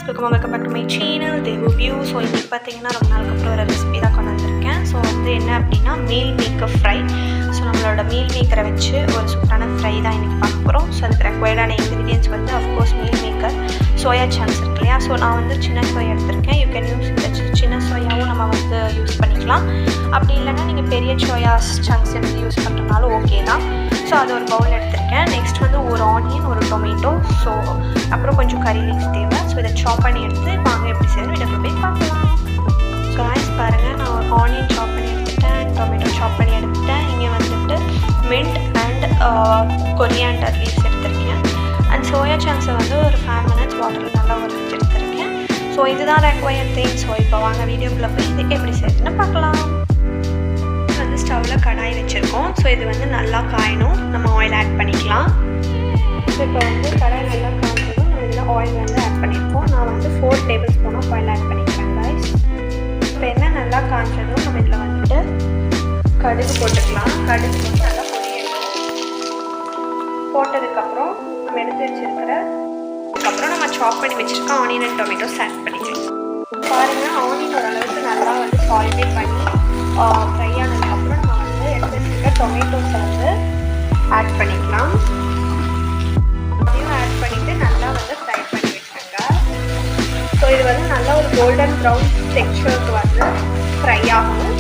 Welcome back to my channel தேவு வியூ. So இன்றைக்கி பார்த்தீங்கன்னா ரொம்ப நாளுக்கு அப்புறம் ஒரு ரெசிபி தான் கொண்டு வந்திருக்கேன். ஸோ வந்து என்ன அப்படின்னா மீல் மேக்கர் ஃப்ரை. ஸோ நம்மளோட மீல் மேக்கரை வச்சு ஒரு சூப்பரான ஃப்ரை தான் இன்றைக்கி பார்க்க போகிறோம். ஸோ அதுக்கு ரெக்வயர்டான இன்க்ரீடியன்ஸ் வந்து of course meal maker, soya chunks இருக்கு இல்லையா. ஸோ நான் வந்து சின்ன சோயா எடுத்திருக்கேன். யூ கேன் யூஸ் இந்த சின்ன சோயாவும் நம்ம வந்து யூஸ் பண்ணிக்கலாம். அப்படி இல்லைன்னா நீங்கள் பெரிய சோயா சங்க்ஸ் எடுத்து யூஸ் பண்ணுறதுனாலும் ஓகே தான். ஸோ அது ஒரு பவுல் எடுத்திருக்கேன். நெக்ஸ்ட் வந்து ஒரு ஆனியன், ஒரு டொமேட்டோ, ஸோ அப்புறம் கொஞ்சம் கறி லீவ்ஸ் தேவை. ஸோ இதை சாப் பண்ணி எடுத்து வாங்க எப்படி செய்யணும் வீடியோக்குள்ள போய் பார்க்கலாம். ஸோ காய்ஸ் பாருங்கள், நான் ஒரு ஆனியன் சாப் பண்ணி எடுத்துட்டேன், டொமேட்டோ சாப் பண்ணி எடுத்துட்டேன். இங்கே வந்துட்டு மின்ட் அண்ட் கொரியாண்டர் லீவ்ஸ் எடுத்திருக்கேன். அண்ட் சோயா சங்க்ஸை வந்து ஒரு 5 minutes வாட்டரில் நல்லா உரைச்சி எடுத்திருக்கேன். ஸோ இதுதான் ரெக்வயர்ட் திங். ஸோ இப்போ வாங்க வீடியோக்குள்ளே போய் இது எப்படி செய்யணும்னு பார்க்கலாம். வந்து ஸ்டவ்வில் கடாய் வச்சுருக்கோம். ஸோ இது வந்து நல்லா காயணும். நம்ம ஆயில் ஆட் பண்ணிக்கலாம். ஸோ இப்போ வந்து கடாய் நல்லா காய்ச்சதும் நம்ம இதில் ஆயில் வந்து ஆட் பண்ணியிருக்கோம். நான் வந்து 4 tablespoon of oil add பண்ணிக்கிறேன் காய்ஸ். இப்போ என்ன நல்லா காய்ச்சதும் நம்ம இதில் வந்துட்டு கடுகு போட்டுக்கலாம். கடுகு போட்டு நல்லா பொரியணும். போட்டதுக்கப்புறம் நம்ம எடுத்து வச்சுருக்கிற அதுக்கப்புறம் நம்ம சாப் பண்ணி வச்சுருக்க ஆனியன் அண்ட் டொமேட்டோஸ் ஆட் பண்ணிக்கலாம். பாருங்கள், ஆனியன் ஓரளவுக்கு நல்லா வந்து சால்வேட் பண்ணி ஃப்ரை ஆனதுக்கப்புறம் நம்ம வந்து எடுத்து வச்சுருக்க டொமேட்டோஸை வந்து ஆட் பண்ணிக்கலாம். அதையும் ஆட் பண்ணிவிட்டு நல்லா வந்து ஃப்ரை பண்ணி வச்சுருங்க. ஸோ இது வந்து நல்லா ஒரு கோல்டன் ப்ரௌன் டெக்ஸ்சருக்கு வந்து ஃப்ரை ஆகும்.